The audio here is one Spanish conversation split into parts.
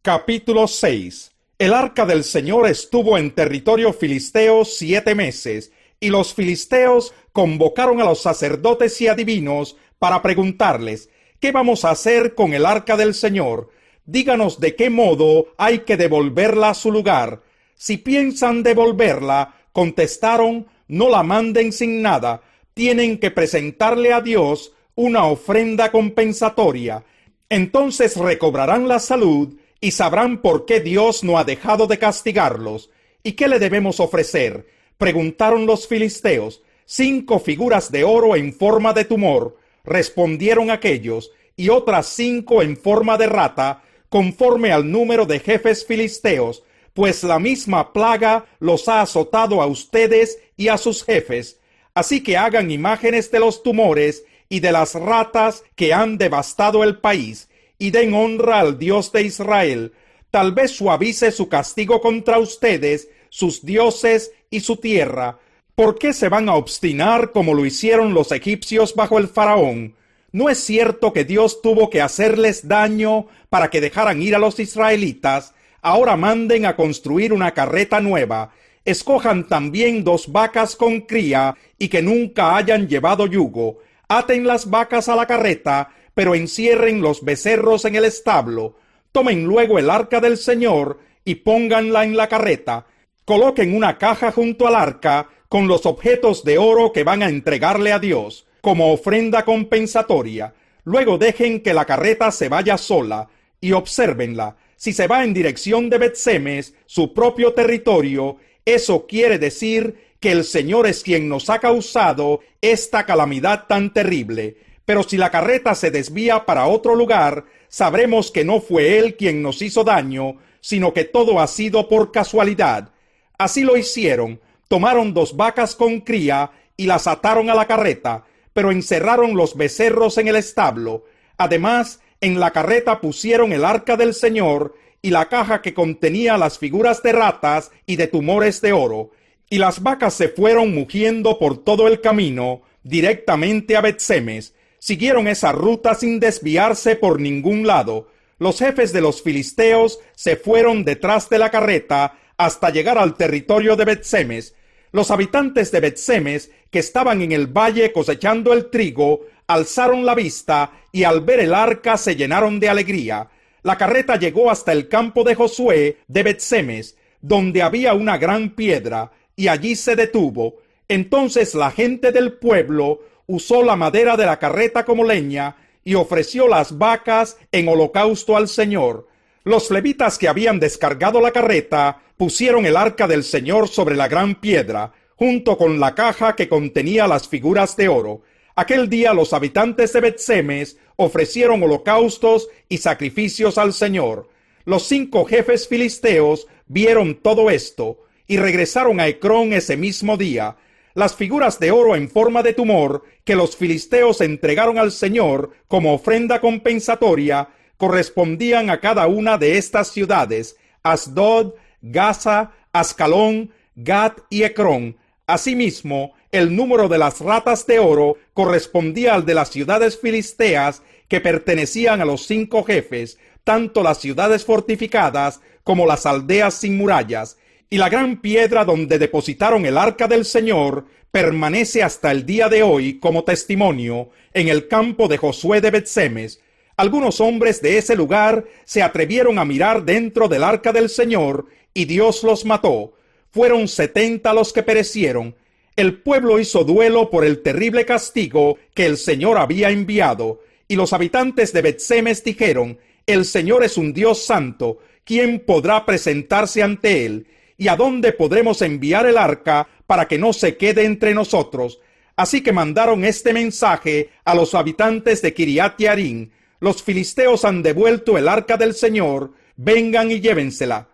Capítulo 6. El arca del Señor estuvo en territorio filisteo 7 meses, y los filisteos convocaron a los sacerdotes y adivinos para preguntarles: ¿qué vamos a hacer con el arca del Señor? Díganos de qué modo hay que devolverla a su lugar. Si piensan devolverla, contestaron, no la manden sin nada. Tienen que presentarle a Dios una ofrenda compensatoria. Entonces recobrarán la salud y sabrán por qué Dios no ha dejado de castigarlos. ¿Y qué le debemos ofrecer?, preguntaron los filisteos. 5 figuras de oro en forma de tumor, respondieron aquellos, y otras 5 en forma de rata, conforme al número de jefes filisteos, pues la misma plaga los ha azotado a ustedes y a sus jefes. Así que hagan imágenes de los tumores y de las ratas que han devastado el país, y den honra al Dios de Israel. Tal vez suavice su castigo contra ustedes, sus dioses y su tierra. ¿Por qué se van a obstinar como lo hicieron los egipcios bajo el faraón? ¿No es cierto que Dios tuvo que hacerles daño para que dejaran ir a los israelitas? Ahora manden a construir una carreta nueva. Escojan también 2 vacas con cría y que nunca hayan llevado yugo. Aten las vacas a la carreta, pero encierren los becerros en el establo. Tomen luego el arca del Señor y pónganla en la carreta. Coloquen una caja junto al arca con los objetos de oro que van a entregarle a Dios como ofrenda compensatoria. Luego dejen que la carreta se vaya sola y obsérvenla. Si se va en dirección de Bet-Semes, su propio territorio, eso quiere decir que el Señor es quien nos ha causado esta calamidad tan terrible. Pero si la carreta se desvía para otro lugar, sabremos que no fue Él quien nos hizo daño, sino que todo ha sido por casualidad. Así lo hicieron. Tomaron 2 vacas con cría y las ataron a la carreta, pero encerraron los becerros en el establo. Además, en la carreta pusieron el arca del Señor y la caja que contenía las figuras de ratas y de tumores de oro. Y las vacas se fueron mugiendo por todo el camino, directamente a Bet-Semes. Siguieron esa ruta sin desviarse por ningún lado. Los jefes de los filisteos se fueron detrás de la carreta hasta llegar al territorio de Bet-Semes. Los habitantes de Bet-Semes, que estaban en el valle cosechando el trigo, alzaron la vista y al ver el arca se llenaron de alegría. La carreta llegó hasta el campo de Josué de Bet-Semes, donde había una gran piedra, y allí se detuvo. Entonces la gente del pueblo usó la madera de la carreta como leña y ofreció las vacas en holocausto al Señor. Los levitas que habían descargado la carreta pusieron el arca del Señor sobre la gran piedra, junto con la caja que contenía las figuras de oro. Aquel día los habitantes de Bet-Semes ofrecieron holocaustos y sacrificios al Señor. Los 5 jefes filisteos vieron todo esto y regresaron a Ecrón ese mismo día. Las figuras de oro en forma de tumor que los filisteos entregaron al Señor como ofrenda compensatoria correspondían a cada una de estas ciudades: Asdod, Gaza, Ascalón, Gat y Ecrón. Asimismo, el número de las ratas de oro correspondía al de las ciudades filisteas que pertenecían a los 5 jefes, tanto las ciudades fortificadas como las aldeas sin murallas. Y la gran piedra donde depositaron el arca del Señor permanece hasta el día de hoy como testimonio en el campo de Josué de Bet-Semes. Algunos hombres de ese lugar se atrevieron a mirar dentro del arca del Señor y Dios los mató. Fueron 70 los que perecieron. El pueblo hizo duelo por el terrible castigo que el Señor había enviado, y los habitantes de Bet-Semes dijeron: el Señor es un Dios santo, ¿quién podrá presentarse ante él? ¿Y a dónde podremos enviar el arca para que no se quede entre nosotros? Así que mandaron este mensaje a los habitantes de Kiriat Jearim: los filisteos han devuelto el arca del Señor, vengan y llévensela.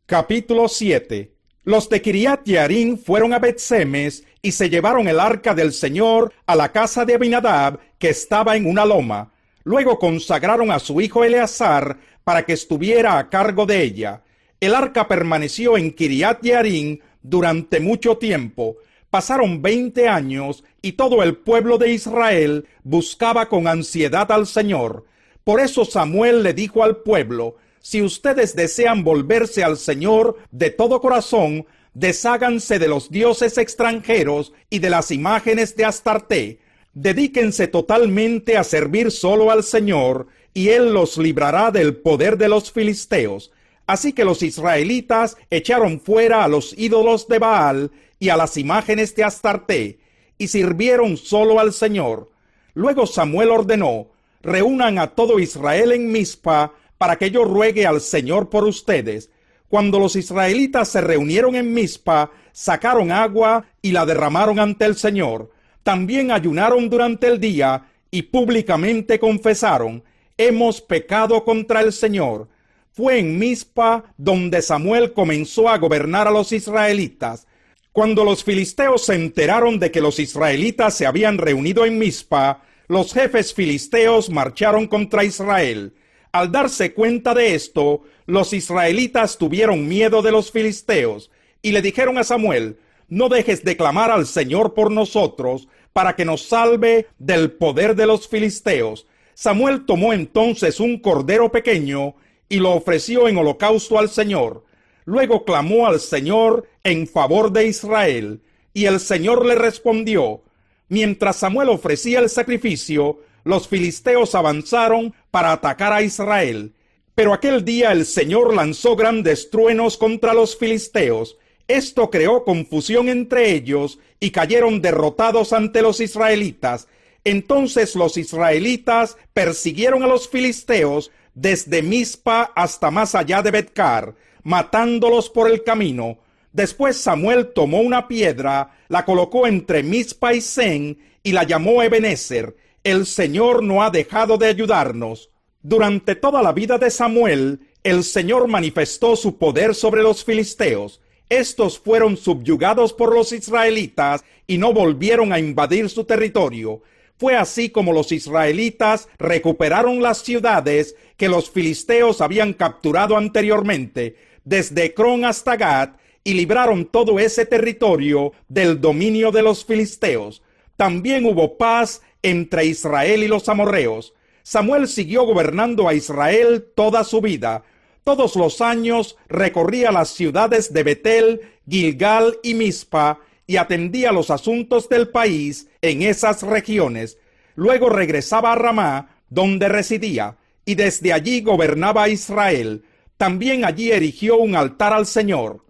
Capítulo 7. Los de Kiriat Jearim fueron a Bet-Semes y se llevaron el arca del Señor a la casa de Abinadab, que estaba en una loma. Luego consagraron a su hijo Eleazar para que estuviera a cargo de ella. El arca permaneció en Kiriat Jearim durante mucho tiempo. Pasaron 20 años y todo el pueblo de Israel buscaba con ansiedad al Señor. Por eso Samuel le dijo al pueblo: si ustedes desean volverse al Señor de todo corazón, desháganse de los dioses extranjeros y de las imágenes de Astarté. Dedíquense totalmente a servir solo al Señor, y Él los librará del poder de los filisteos. Así que los israelitas echaron fuera a los ídolos de Baal y a las imágenes de Astarté, y sirvieron solo al Señor. Luego Samuel ordenó: reúnan a todo Israel en Mizpa, para que yo ruegue al Señor por ustedes. Cuando los israelitas se reunieron en Mizpa, sacaron agua y la derramaron ante el Señor. También ayunaron durante el día y públicamente confesaron: hemos pecado contra el Señor. Fue en Mizpa donde Samuel comenzó a gobernar a los israelitas. Cuando los filisteos se enteraron de que los israelitas se habían reunido en Mizpa, los jefes filisteos marcharon contra Israel. Al darse cuenta de esto, los israelitas tuvieron miedo de los filisteos y le dijeron a Samuel: no dejes de clamar al Señor por nosotros, para que nos salve del poder de los filisteos. Samuel tomó entonces un cordero pequeño y lo ofreció en holocausto al Señor. Luego clamó al Señor en favor de Israel, y el Señor le respondió. Mientras Samuel ofrecía el sacrificio, los filisteos avanzaron para atacar a Israel. Pero aquel día el Señor lanzó grandes truenos contra los filisteos. Esto creó confusión entre ellos y cayeron derrotados ante los israelitas. Entonces los israelitas persiguieron a los filisteos desde Mizpa hasta más allá de Bet-car, matándolos por el camino. Después Samuel tomó una piedra, la colocó entre Mizpa y Sen y la llamó Ebenezer. El Señor no ha dejado de ayudarnos. Durante toda la vida de Samuel, el Señor manifestó su poder sobre los filisteos. Estos fueron subyugados por los israelitas y no volvieron a invadir su territorio. Fue así como los israelitas recuperaron las ciudades que los filisteos habían capturado anteriormente, desde Ecrón hasta Gat, y libraron todo ese territorio del dominio de los filisteos. También hubo paz entre Israel y los amorreos. Samuel siguió gobernando a Israel toda su vida. Todos los años recorría las ciudades de Betel, Gilgal y Mizpa y atendía los asuntos del país en esas regiones. Luego regresaba a Ramá, donde residía, y desde allí gobernaba a Israel. También allí erigió un altar al Señor.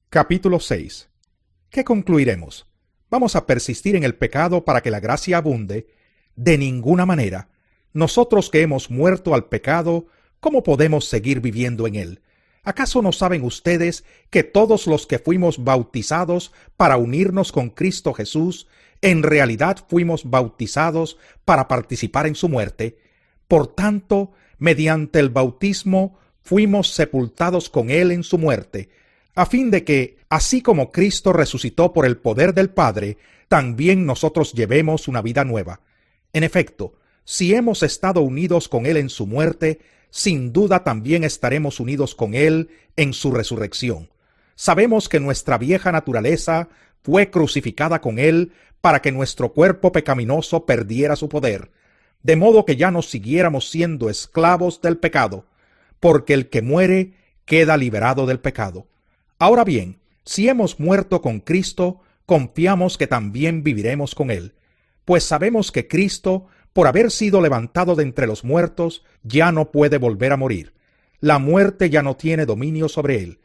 Capítulo 6. ¿Qué concluiremos? ¿Vamos a persistir en el pecado para que la gracia abunde? De ninguna manera. Nosotros que hemos muerto al pecado, ¿cómo podemos seguir viviendo en él? ¿Acaso no saben ustedes que todos los que fuimos bautizados para unirnos con Cristo Jesús, en realidad fuimos bautizados para participar en su muerte? Por tanto, mediante el bautismo fuimos sepultados con él en su muerte, a fin de que, así como Cristo resucitó por el poder del Padre, también nosotros llevemos una vida nueva. En efecto, si hemos estado unidos con él en su muerte, sin duda también estaremos unidos con él en su resurrección. Sabemos que nuestra vieja naturaleza fue crucificada con él para que nuestro cuerpo pecaminoso perdiera su poder, de modo que ya no siguiéramos siendo esclavos del pecado, porque el que muere queda liberado del pecado. Ahora bien, si hemos muerto con Cristo, confiamos que también viviremos con él, pues sabemos que Cristo, por haber sido levantado de entre los muertos, ya no puede volver a morir. La muerte ya no tiene dominio sobre él.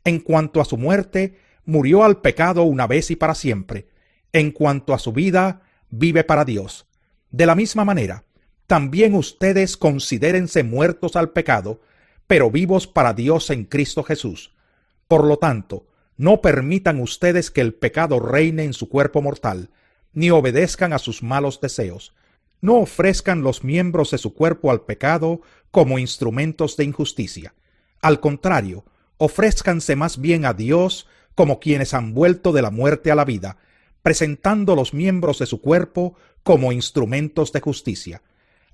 En cuanto a su muerte, murió al pecado una vez y para siempre. En cuanto a su vida, vive para Dios. De la misma manera, también ustedes considérense muertos al pecado, pero vivos para Dios en Cristo Jesús. Por lo tanto, no permitan ustedes que el pecado reine en su cuerpo mortal, ni obedezcan a sus malos deseos. No ofrezcan los miembros de su cuerpo al pecado como instrumentos de injusticia. Al contrario, ofrézcanse más bien a Dios como quienes han vuelto de la muerte a la vida, presentando los miembros de su cuerpo como instrumentos de justicia.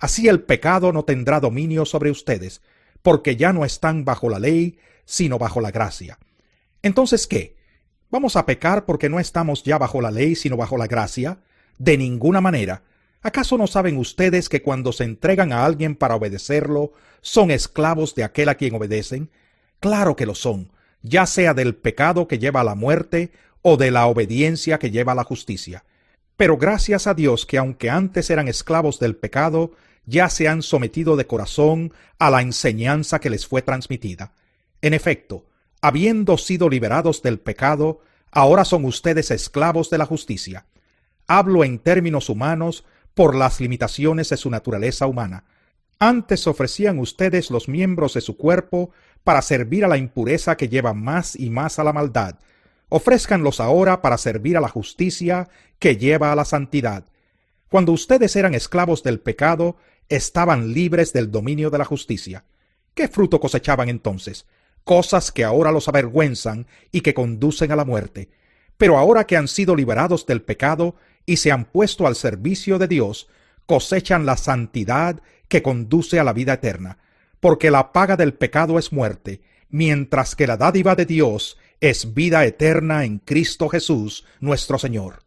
Así el pecado no tendrá dominio sobre ustedes, porque ya no están bajo la ley, sino bajo la gracia. Entonces, ¿qué? ¿Vamos a pecar porque no estamos ya bajo la ley, sino bajo la gracia? De ninguna manera. ¿Acaso no saben ustedes que cuando se entregan a alguien para obedecerlo, son esclavos de aquel a quien obedecen? Claro que lo son, ya sea del pecado que lleva a la muerte o de la obediencia que lleva a la justicia. Pero gracias a Dios que aunque antes eran esclavos del pecado, ya se han sometido de corazón a la enseñanza que les fue transmitida. En efecto, habiendo sido liberados del pecado, ahora son ustedes esclavos de la justicia. Hablo en términos humanos por las limitaciones de su naturaleza humana. Antes ofrecían ustedes los miembros de su cuerpo para servir a la impureza que lleva más y más a la maldad. Ofrézcanlos ahora para servir a la justicia que lleva a la santidad. Cuando ustedes eran esclavos del pecado, estaban libres del dominio de la justicia. ¿Qué fruto cosechaban entonces? Cosas que ahora los avergüenzan y que conducen a la muerte. Pero ahora que han sido liberados del pecado y se han puesto al servicio de Dios, cosechan la santidad que conduce a la vida eterna, porque la paga del pecado es muerte, mientras que la dádiva de Dios es vida eterna en Cristo Jesús, nuestro Señor.